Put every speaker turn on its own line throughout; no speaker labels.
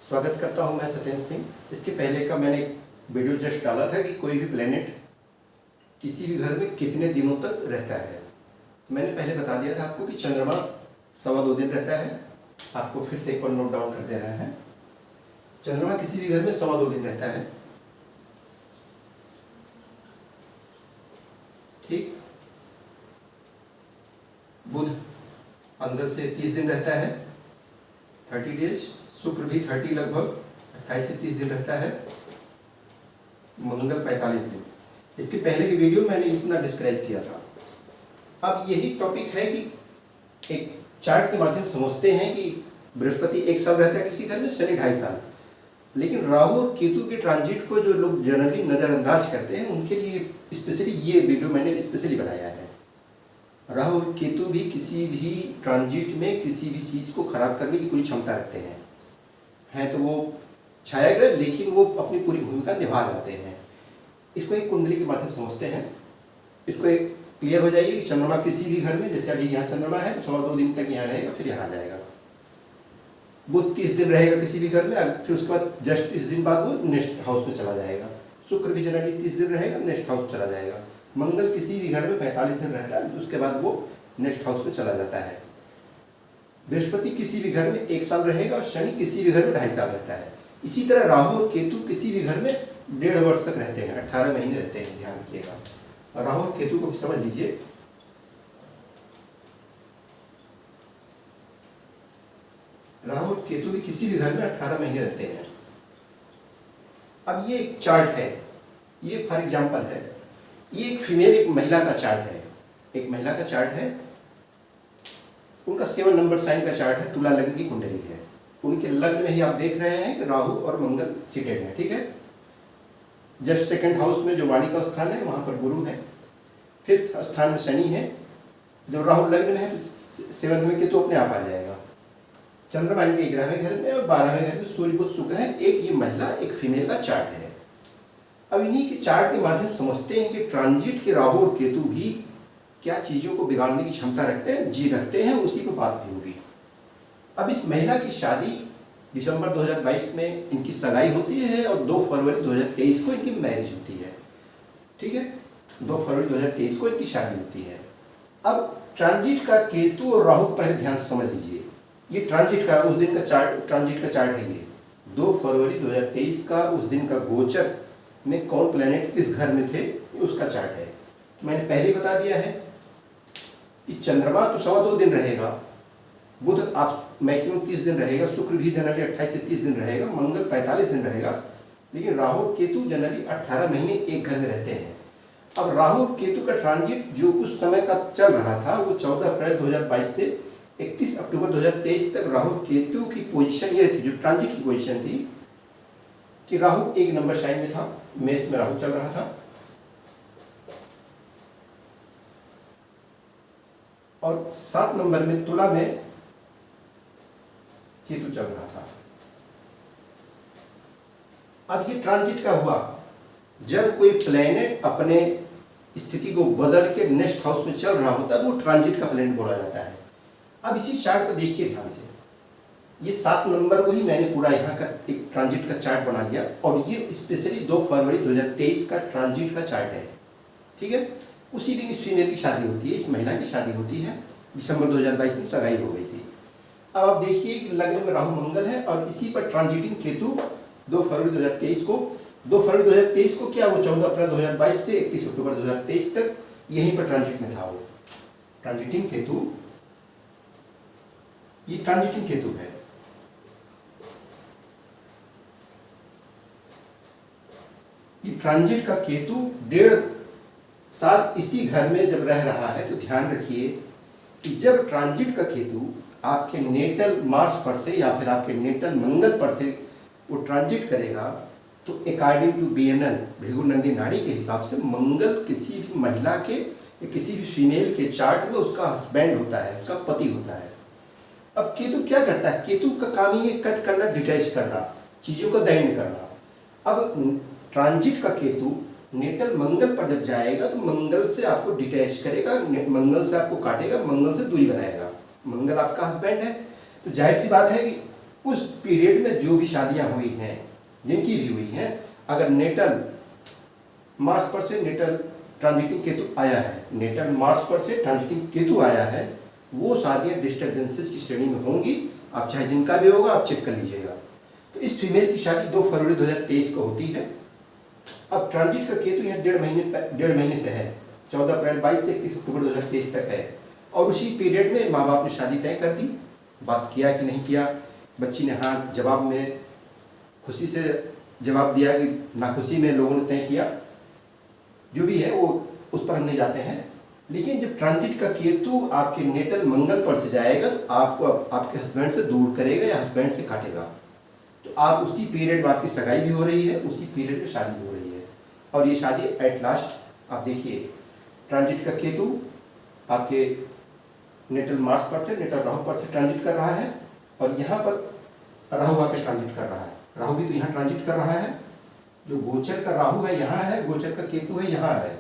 स्वागत करता हूं मैं सत्येंद्र सिंह। इसके पहले का मैंने एक वीडियो जस्ट डाला था कि कोई भी प्लेनेट किसी भी घर में कितने दिनों तक रहता है। मैंने पहले बता दिया था आपको कि चंद्रमा 2.25 दिन रहता है। आपको फिर से एक बार नोट डाउन कर दे रहा है। चंद्रमा किसी भी घर में 2.25 दिन रहता है, ठीक। बुध अंदर से 30 दिन रहता है, 30 डेज। शुक्र भी 30 लगभग 28 से 30 दिन रहता है। मंगल 45 दिन। इसके पहले की वीडियो मैंने इतना डिस्क्राइब किया था। अब यही टॉपिक है कि एक चार्ट के माध्यम से समझते हैं कि बृहस्पति 1 साल रहता है किसी घर में, शनि 2.5 साल। लेकिन राहु और केतु के ट्रांजिट को जो लोग जनरली नज़रअंदाज करते हैं उनके लिए स्पेशली ये वीडियो मैंने स्पेशली बनाया है। राहु और केतु भी किसी भी ट्रांजिट में किसी भी चीज़ को खराब करने की पूरी क्षमता रखते हैं तो वो छाया ग्रह, लेकिन वो अपनी पूरी भूमिका निभा जाते हैं। इसको एक कुंडली के माध्यम से समझते हैं। इसको एक क्लियर हो जाएगी कि चंद्रमा किसी भी घर में, जैसे अभी यहाँ चंद्रमा है तो 2.25 दिन तक यहाँ रहेगा, फिर यहाँ आ जाएगा। बुध 30 दिन रहेगा किसी भी घर में, फिर उसके बाद जस्ट 30 दिन बाद वो नेक्स्ट हाउस में चला जाएगा। शुक्र भी जनरली 30 दिन रहेगा, नेक्स्ट हाउस चला जाएगा। मंगल किसी भी घर में 45 दिन रहता है, उसके बाद वो नेक्स्ट हाउस में चला जाता है। बृहस्पति किसी भी घर में 1 साल रहेगा और शनि किसी भी घर में 2.5 साल रहता है। इसी तरह राहु और केतु किसी भी घर में 1.5 वर्ष तक रहते हैं, 18 महीने रहते हैं। ध्यान रखिएगा। और राहु और केतु को भी समझ लीजिए। राहु और केतु भी किसी भी घर में 18 महीने रहते हैं। अब ये एक चार्ट है, ये फॉर एग्जाम्पल है, ये एक फीमेल एक महिला का चार्ट है। एक महिला का चार्ट है, उनका 7 नंबर साइन का चार्ट है, तुला लग्न की कुंडली है। उनके लग्न में ही आप देख रहे हैं कि राहु और मंगल सीटेड है, ठीक है। जस्ट सेकंड हाउस में जो वाणी का स्थान है वहां पर गुरु है, 5th स्थान में शनि है। जब राहु लग्न में है तो 7th में केतु अपने आप आ जाएगा। चंद्रमा इनके 11वें घर में और 12वें घर में सूर्य बुध शुक्र है। एक ये महिला एक फीमेल का चार्ट है। अब इन्हीं के चार्ट के माध्यम से समझते हैं कि ट्रांजिट के राहु और केतु भी क्या चीज़ों को बिगाड़ने की क्षमता रखते हैं, जी रखते हैं। उसी पर बात भी होगी। अब इस महिला की शादी दिसंबर 2022 में इनकी सगाई होती है और 2 फरवरी 2023 को इनकी मैरिज होती है, ठीक है। 2 फरवरी 2023 को इनकी शादी होती है। अब ट्रांजिट का केतु और राहु पहले ध्यान से समझ लीजिए। ये ट्रांजिट का उस दिन का चार्ट, ट्रांजिट का चार्ट है। ये 2 फरवरी 2023 का उस दिन का गोचर में कौन प्लेनेट किस घर में थे, ये उसका चार्ट है। मैंने पहले बता दिया है कि चंद्रमा तो 2.25 दिन रहेगा, बुध आप मैक्सिमम 30 दिन रहेगा, शुक्र भी जनरली 28 से 30 दिन रहेगा, मंगल 45 दिन रहेगा। लेकिन राहु और केतु जनरली 18 महीने एक घर में रहते हैं। अब राहु और केतु का ट्रांजिट जो उस समय का चल रहा था वो 14 अप्रैल 2022 से 31 अक्टूबर 2023 तक राहु केतु की पोजीशन ये थी, जो ट्रांजिट की पोजीशन थी कि राहु 1 नंबर साइन में था, मेष में राहु चल रहा था और 7 नंबर में तुला में केतु चल रहा था। अब ये ट्रांजिट का हुआ जब कोई प्लेनेट अपने स्थिति को बदल के नेक्स्ट हाउस में चल रहा होता है तो वो ट्रांजिट का प्लेनेट बोला जाता है। अब इसी चार्ट को देखिए ध्यान से। ये 7 नंबर को ही मैंने पूरा यहाँ का एक ट्रांजिट का चार्ट बना लिया और ये स्पेशली 2 फरवरी 2023 का ट्रांजिट का चार्ट है, ठीक है। उसी दिन इस फीमेल की शादी होती है, इस महिला की शादी होती है। दिसंबर 2022 में सगाई हो गई थी। अब आप देखिए कि लग्न में राहु मंगल है और इसी पर ट्रांजिटिंग केतु 2 फरवरी 2023 को, 2 फरवरी 2023 को क्या वो 14 अप्रैल 2022 से 31 अक्टूबर 2023 तक यहीं पर ट्रांजिट में था। वो ट्रांजिटिंग केतु, ये ट्रांजिटिंग केतु है। ये ट्रांजिट का केतु 1.5 साल इसी घर में जब रह रहा है तो ध्यान रखिए कि जब ट्रांजिट का केतु आपके नेटल मार्स पर से या फिर आपके नेटल मंगल पर से वो ट्रांजिट करेगा तो अकॉर्डिंग टू BNN भृगुनंदी नाड़ी के हिसाब से मंगल किसी भी महिला के या किसी भी फीमेल के चार्ट में उसका हस्बैंड होता है, उसका पति होता है। अब केतु क्या करता है? केतु का काम ही है कट करना, डिटैच करना, चीज़ों का दैंड करना। अब ट्रांजिट का केतु नेटल मंगल पर जब जाएगा तो मंगल से आपको डिटैच करेगा, मंगल से आपको काटेगा, मंगल से दूरी बनाएगा। मंगल आपका हस्बैंड है तो जाहिर सी बात है कि उस पीरियड में जो भी शादियां हुई हैं, जिनकी भी हुई हैं, अगर नेटल मार्स पर से नेटल ट्रांजिटिंग केतु आया है, नेटल मार्स पर से ट्रांजिटिंग केतु आया है, वो शादियां डिस्टर्बेंसेस की श्रेणी में होंगी। आप चाहे जिनका भी होगा आप चेक कर लीजिएगा। तो इस फीमेल की शादी 2 फरवरी 2023 को होती है। अब ट्रांजिट का केतु यहाँ 1.5 महीने से है, 14 अप्रैल 22 से 31 अक्टूबर 2023 तक है। और उसी पीरियड में माँ बाप ने शादी तय कर दी। बात किया कि नहीं किया, बच्ची ने हाँ जवाब में खुशी से जवाब दिया कि नाखुशी में लोगों ने तय किया, जो भी है वो उस पर हम नहीं जाते हैं। लेकिन जब ट्रांजिट का केतु आपके नेटल मंगल पर से जाएगा तो आपको आपके हस्बैंड से दूर करेगा या हस्बैंड से काटेगा। तो आप उसी पीरियड में आपकी सगाई भी हो रही है, उसी पीरियड में शादी हो रही है। और ये शादी एट लास्ट आप देखिए, ट्रांजिट का केतु आपके नेटल मार्स पर से नेटल राहु पर से ट्रांजिट कर रहा है, और यहाँ पर राहु वहाँ पे ट्रांजिट कर रहा है। राहु भी तो यहाँ ट्रांजिट कर रहा है। जो गोचर का राहु है यहाँ है, गोचर का केतु है यहाँ है।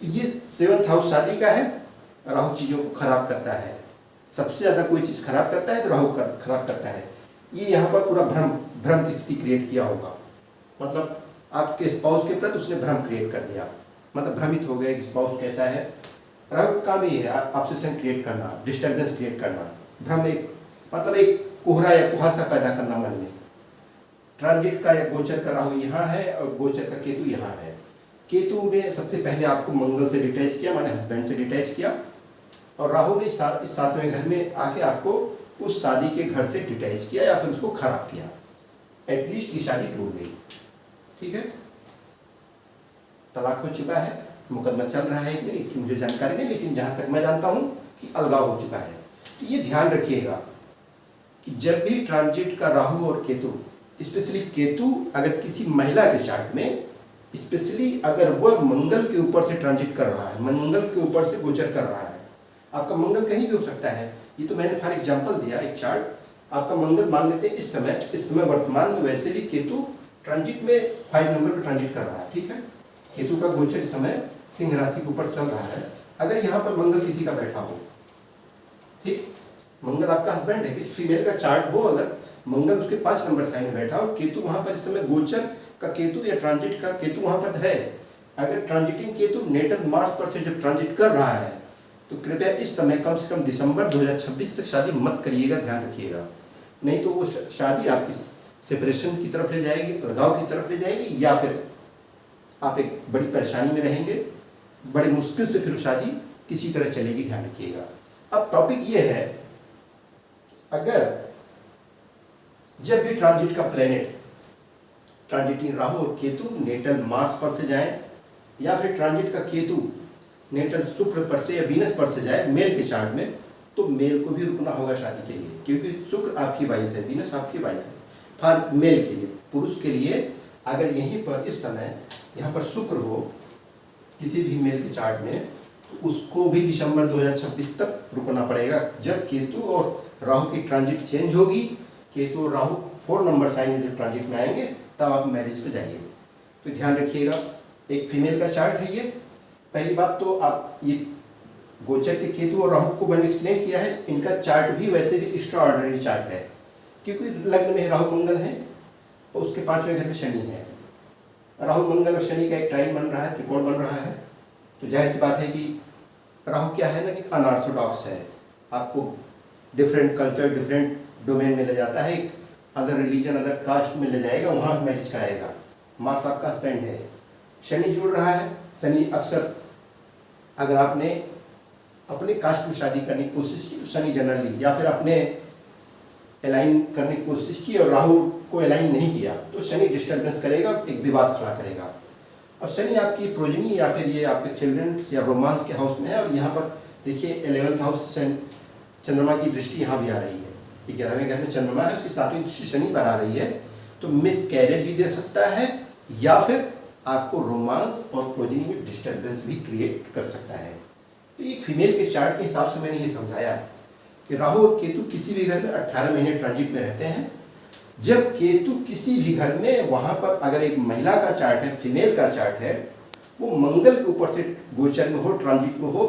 तो ये 7th हाउस शादी का है। राहु चीज़ों को खराब करता है, सबसे ज़्यादा कोई चीज़ खराब करता है तो राहु खराब करता है। ये यहाँ पर पूरा भ्रम की स्थिति क्रिएट किया होगा, मतलब आपके स्पाउस के प्रति उसने भ्रम क्रिएट कर दिया, मतलब भ्रमित हो गए कि स्पाउस कैसा है। राहु का काम ही है ऑब्सेशन क्रिएट करना, डिस्टर्बेंस क्रिएट करना, भ्रम मतलब एक कोहरा या कुहासा पैदा करना मन में। ट्रांजिट का या गोचर का राहु यहाँ है और गोचर का केतु यहाँ है। केतु ने सबसे पहले आपको मंगल से डिटैच किया, माने हस्बैंड से डिटैच किया, और राहु ने इस 7वें घर में आके आपको उस शादी के घर से डिटैच किया या फिर उसको खराब किया। एटलीस्ट ये शादी टूट गई, ठीक है। तलाक हो चुका है, मुकदमा चल रहा है कि नहीं इसकी मुझे जानकारी नहीं, लेकिन जहां तक मैं जानता हूं कि अलगाव हो चुका है। तो ये ध्यान रखिएगा कि जब भी ट्रांजिट का राहु और केतु, स्पेशली केतु अगर किसी महिला के चार्ट में, स्पेशली अगर वह मंगल के ऊपर से ट्रांजिट कर रहा है, मंगल के ऊपर से गोचर कर रहा है, आपका मंगल कहीं भी हो सकता है। ये तो मैंने फॉर एग्जांपल दिया एक चार्ट, आपका मंगल मान लेते हैं इस समय वर्तमान में वैसे भी केतु ट्रांजिट में 5 नंबर पर ट्रांजिट कर रहा है, ठीक है। केतु का गोचर इस समय सिंह राशि के ऊपर चल रहा है। अगर यहाँ पर मंगल किसी का बैठा हो, ठीक, मंगल आपका हस्बैंड है, किसी फीमेल का चार्ट हो, अगर मंगल उसके 5 नंबर साइन में बैठा हो, केतु वहां पर इस समय गोचर का केतु या ट्रांजिट का केतु वहां पर है, अगर ट्रांजिटिंग केतु नेटल मार्स पर से जब ट्रांजिट कर रहा है, तो कृपया इस समय कम से कम दिसंबर 2026 तक शादी मत करिएगा, ध्यान रखिएगा। नहीं तो वो शादी आपकी सेपरेशन की तरफ ले जाएगी, अलगाव की तरफ ले जाएगी, या फिर आप एक बड़ी परेशानी में रहेंगे, बड़े मुश्किल से फिर शादी किसी तरह चलेगी, ध्यान रखिएगा। अब टॉपिक ये है, अगर जब भी ट्रांजिट का प्लेनेट, ट्रांजिटिंग राहु और केतु नेटल मार्स पर से जाए, या फिर ट्रांजिट का केतु नेटल शुक्र पर से या वीनस पर से जाए मेल के चार्ट में, तो मेल को भी रुकना होगा शादी के लिए, क्योंकि शुक्र आपकी वाइफ है, वीनस आपकी वाइफ है। फॉर मेल के लिए, पुरुष के लिए अगर यहीं पर इस समय यहाँ पर शुक्र हो किसी भी मेल के चार्ट में, तो उसको भी दिसंबर 2026 तक रुकना पड़ेगा। जब केतु और राहु की ट्रांजिट चेंज होगी, केतु और राहु 4 नंबर साइन में जब ट्रांजिट में आएंगे, तब आप मैरिज पे जाइए। तो ध्यान रखिएगा, एक फीमेल का चार्ट है ये। पहली बात तो आप ये गोचर के केतु और राहु को मैंने एक्सप्लेन किया है, इनका चार्ट भी वैसे भी एक्स्ट्राऑर्डिनरी चार्ट है, क्योंकि लग्न में राहु मंगल है और उसके 5वें घर में शनि है। राहु मंगल और शनि का एक ट्राइन बन रहा है, त्रिकोण बन रहा है। तो जाहिर सी बात है कि राहु क्या है ना कि अनऑर्थोडॉक्स है, आपको डिफरेंट कल्चर, डिफरेंट डोमेन में ले जाता है, एक अदर रिलीजन, अदर कास्ट में ले जाएगा, वहाँ मैरिज कराएगा। मार्स आपका हस्बैंड है, शनि जुड़ रहा है। शनि अक्सर अगर आपने अपने कास्ट में शादी करने की कोशिश की तो शनि जनरली, या फिर अपने अलाइन करने की कोशिश की और राहु को अलाइन नहीं किया तो शनि डिस्टर्बेंस करेगा, एक विवाद खड़ा करेगा। और शनि आपकी प्रोजनी या फिर ये आपके चिल्ड्रन या रोमांस के हाउस में है, और यहाँ पर देखिए 11th हाउस से चंद्रमा की दृष्टि यहाँ भी आ रही है, 11वें घर में चंद्रमा है, उसकी 7वीं दृष्टि शनि बना रही है। तो मिस कैरेज भी दे सकता है, या फिर आपको रोमांस और प्रोजनी में डिस्टर्बेंस भी क्रिएट कर सकता है। तो एक फीमेल के चार्ट के हिसाब से मैंने ये समझाया कि राहु और केतु किसी भी घर में 18 महीने ट्रांजिट में रहते हैं। जब केतु किसी भी घर में, वहां पर अगर एक महिला का चार्ट है, फीमेल का चार्ट है, वो मंगल के ऊपर से गोचर में हो, ट्रांजिट में हो,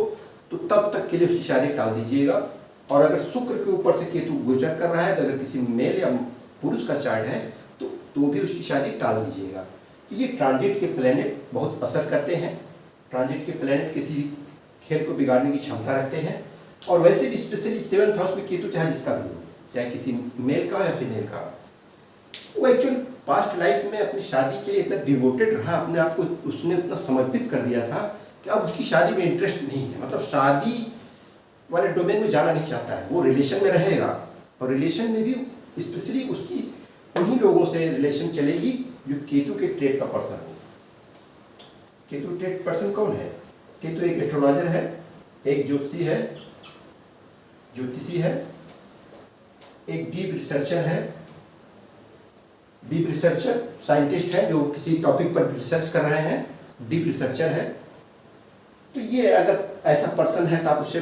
तो तब तक के लिए उसकी शादी टाल दीजिएगा। और अगर शुक्र के ऊपर से केतु गोचर कर रहा है, तो अगर किसी मेल या पुरुष का चार्ट है तो भी उसकी शादी टाल दीजिएगा। तो ये ट्रांजिट के प्लैनेट बहुत असर करते हैं। ट्रांजिट के प्लैनेट किसी खेल को बिगाड़ने की क्षमता रखते हैं। और वैसे भी स्पेशली 7th हाउस में केतु चाहे जिसका भी हो, चाहे किसी मेल का हो या फीमेल का, वो एक्चुअली पास्ट लाइफ में अपनी शादी के लिए इतना डिवोटेड रहा, अपने आप को उसने उतना समर्पित कर दिया था कि अब उसकी शादी में इंटरेस्ट नहीं है, मतलब शादी वाले डोमेन में जाना नहीं चाहता है। वो रिलेशन में रहेगा और रिलेशन में भी स्पेशली उसकी उन्हीं लोगों से रिलेशन चलेगी जो केतु के ट्रेड का पर्सन हो। केतु ट्रेड पर्सन कौन है? केतु एक एस्ट्रोलॉजर है, एक ज्योतिषी है, एक डीप रिसर्चर साइंटिस्ट है जो किसी टॉपिक पर रिसर्च कर रहे हैं, डीप रिसर्चर है। तो ये अगर ऐसा पर्सन है तो आप उससे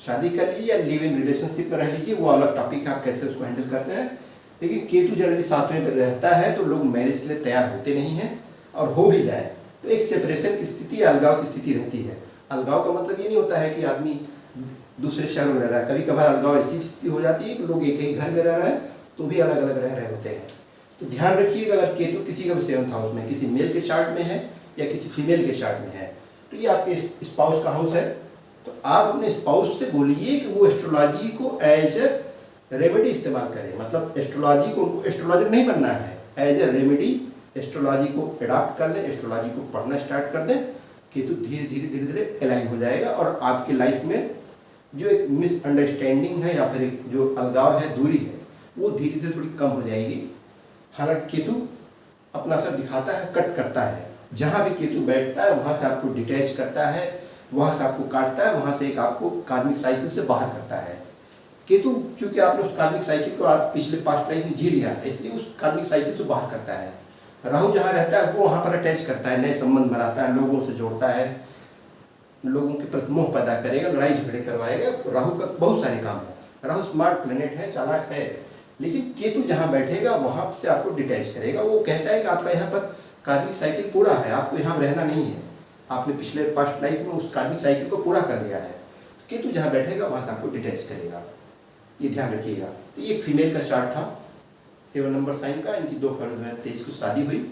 शादी कर लीजिए या लिव इन रिलेशनशिप में रह लीजिए, वो अलग टॉपिक है, आप कैसे उसको हैंडल करते हैं। लेकिन केतु जनरली 7वें पर रहता है तो लोग मैरिज के लिए तैयार होते नहीं हैं, और हो भी जाए तो एक सेपरेशन की स्थिति, अलगाव की स्थिति रहती है। अलगाव का मतलब ये नहीं होता है कि आदमी दूसरे शहर में रह रहा है, कभी कभार अलगाव ऐसी स्थिति हो जाती है कि लोग एक ही घर में रह रहे हैं तो भी अलग अलग रह रहे होते हैं। तो ध्यान रखिएगा, अगर केतु किसी का 7th हाउस में, किसी मेल के चार्ट में है या किसी फीमेल के चार्ट में है, तो ये आपके स्पाउस का हाउस है। तो आप अपने स्पाउस से बोलिए कि वो एस्ट्रोलॉजी को एज ए रेमेडी इस्तेमाल करें। मतलब एस्ट्रोलॉजी को, उनको एस्ट्रोलॉजर नहीं बनना है, एज ए रेमेडी एस्ट्रोलॉजी को अडॉप्ट कर लें, एस्ट्रोलॉजी को पढ़ना स्टार्ट कर दें। केतु धीरे धीरे अलाइन हो जाएगा और आपकी लाइफ में जो एक मिसअंडरस्टैंडिंग है या फिर एक जो अलगाव है, दूरी है, वो धीरे धीरे थोड़ी कम हो जाएगी। हालांकि केतु अपना असर दिखाता है, कट करता है। जहाँ भी केतु बैठता है वहाँ से आपको डिटैच करता है, वहाँ से आपको काटता है, वहाँ से एक आपको कार्मिक साइकिल से बाहर करता है। केतु चूंकि आपने उस कार्मिक साइकिल को आप पिछले पास्ट लाइफ में जी लिया है, इसलिए उस कार्मिक साइकिल से बाहर करता है। राहु जहाँ रहता है वो वहाँ पर अटैच करता है, नए संबंध बनाता है, लोगों से जोड़ता है, लोगों के प्रति मोह पैदा करेगा, लड़ाई झगड़े करवाएगा। राहु का बहुत सारे काम है। राहु स्मार्ट प्लेनेट है, चालाक है, लेकिन केतु जहाँ बैठेगा वहाँ से आपको डिटैच करेगा। वो कहता है कि आपका यहाँ पर कार्मिक साइकिल पूरा है, आपको यहाँ रहना नहीं है, आपने पिछले पास्ट लाइफ में उस कार्मिक साइकिल को पूरा कर लिया है। केतु जहाँ बैठेगा वहाँ से आपको डिटैच करेगा, ये ध्यान रखिएगा। तो ये एक फीमेल का चार्ट था 7 नंबर साइन का। इनकी 2 फरवरी 2023 को शादी हुई।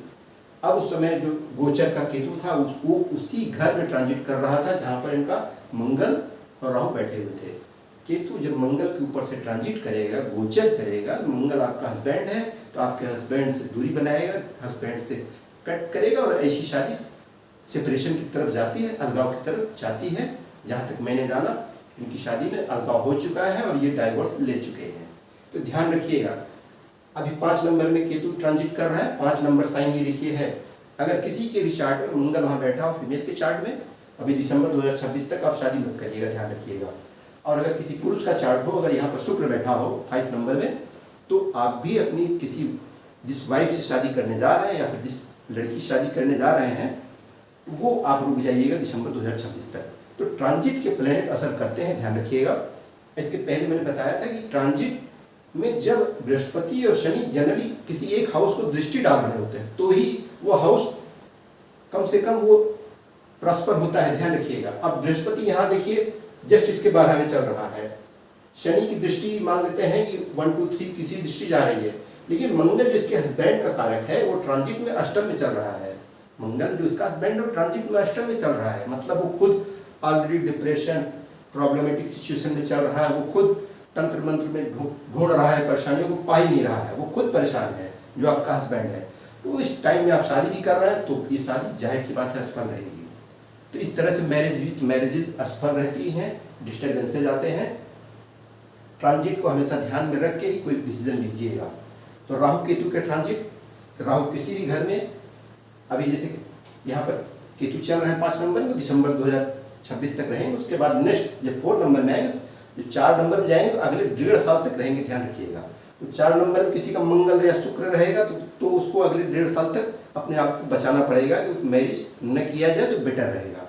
अब उस समय जो गोचर का केतु था वो उसी घर में ट्रांजिट कर रहा था जहाँ पर इनका मंगल और राहु बैठे हुए थे। केतु जब मंगल के ऊपर से ट्रांजिट करेगा, गोचर करेगा, मंगल आपका हस्बैंड है तो आपके हस्बैंड से दूरी बनाएगा, हस्बैंड से कट करेगा, और ऐसी शादी सेपरेशन की तरफ जाती है, अलगाव की तरफ जाती है। जहाँ तक मैंने जाना इनकी शादी में अलगाव हो चुका है और ये डाइवोर्स ले चुके हैं। तो ध्यान रखिएगा। अभी 5 नंबर में केतु ट्रांजिट कर रहा है। 5 नंबर साइन ये लिखिए है। अगर किसी के भी चार्ट में मंगल वहाँ बैठा हो, फीमेल के चार्ट में, अभी दिसंबर 2026 तक आप शादी मत करिएगा, ध्यान रखिएगा। और अगर किसी पुरुष का चार्ट हो, अगर यहाँ पर शुक्र बैठा हो 5 नंबर में, तो आप भी अपनी किसी जिस वाइफ से शादी करने जा रहे हैं या फिर जिस लड़की शादी करने जा रहे हैं वो आप रुक जाइएगा दिसंबर 2026 तक। तो ट्रांजिट के प्लैनेट असर करते हैं, ध्यान रखिएगा। इसके पहले मैंने बताया था कि ट्रांजिट में जब बृहस्पति और शनि जनरली किसी एक हाउस को दृष्टि डाल रहे होते हैं तो ही वो हाउस कम से कम वो प्रॉस्पर होता है, ध्यान रखिएगा। अब बृहस्पति यहाँ देखिए जस्ट इसके 12 में चल रहा है। शनि की दृष्टि मान लेते हैं कि 1 2 3 तीसरी दृष्टि जा रही है, लेकिन मंगल जिसके हस्बैंड का कारक है वो ट्रांजिट में अष्टम में चल रहा है। मंगल जो इसका हस्बैंड है ट्रांजिट में अष्टम में चल रहा है, मतलब वो खुद ऑलरेडी डिप्रेशन, प्रॉब्लमेटिक सिचुएशन में चल रहा है, वो खुद तंत्र मंत्र में ढूंढ रहा है, परेशानियों को पा ही नहीं रहा है, वो खुद परेशान है जो आपका हस्बैंड है। तो इस टाइम में आप शादी भी कर रहे हैं तो ये शादी जाहिर सी बात है असफल रहेगी। तो इस तरह से मैरिजेस असफल रहती हैं, डिस्टर्बेंसेज आते हैं। ट्रांजिट को हमेशा ध्यान में रख के ही कोई डिसीजन लीजिएगा। तो राहु केतु के ट्रांजिट, राहु किसी भी घर में, अभी जैसे यहाँ पर केतु चल रहे हैं 5 नंबर में, दिसंबर 2026 तक रहेंगे। उसके बाद नेक्स्ट जब 4 नंबर में आएंगे, जो 4 नंबर में जाएंगे तो अगले 1.5 साल तक रहेंगे, ध्यान रखिएगा। तो 4 नंबर में किसी का मंगल या शुक्र रहेगा तो उसको अगले 1.5 साल तक अपने आप को बचाना पड़ेगा कि मैरिज न किया जाए तो बेटर रहेगा।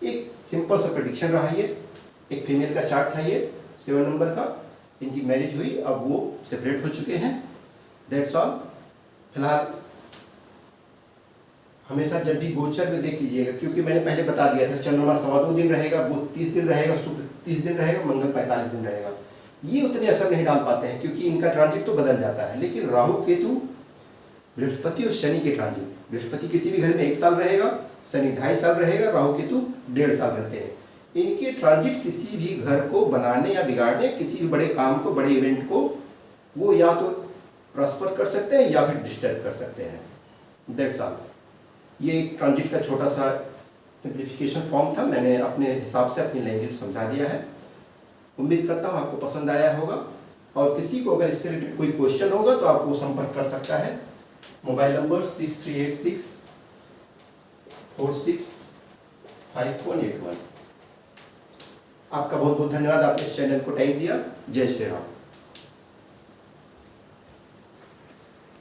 एक सिंपल सा प्रेडिक्शन रहा ये। एक फीमेल का चार्ट था ये 7 नंबर का, इनकी मैरिज हुई, अब वो सेपरेट हो चुके हैं, दैट्स ऑल। फिलहाल हमेशा जब भी गोचर में देख लीजिएगा, क्योंकि मैंने पहले बता दिया था चंद्रमा 2.25 दिन रहेगा, बुध 30 दिन रहेगा, शुक्र 30 दिन रहेगा, मंगल 45 दिन रहेगा। ये उतने असर नहीं डाल पाते हैं क्योंकि इनका ट्रांजिट तो बदल जाता है। लेकिन राहु केतु, बृहस्पति और शनि के ट्रांजिट, बृहस्पति किसी भी घर में 1 साल रहेगा, शनि 2.5 साल रहेगा, राहु केतु 1.5 साल रहते हैं। इनके ट्रांजिट किसी भी घर को बनाने या बिगाड़ने, किसी भी बड़े काम को, बड़े इवेंट को वो या तो प्रॉस्पर कर सकते हैं या फिर डिस्टर्ब कर सकते हैं। That's all. ये एक ट्रांजिट का छोटा सा सिंप्लीफिकेशन फॉर्म था, मैंने अपने हिसाब से अपनी लैंग्वेज समझा दिया है। उम्मीद करता हूँ आपको पसंद आया होगा, और किसी को अगर इससे रिलेटेड कोई क्वेश्चन होगा तो आप वो संपर्क कर सकता है। Mobile number 6386465181। आपका बहुत बहुत धन्यवाद, आपने इस चैनल को टाइम दिया। जय श्री राम।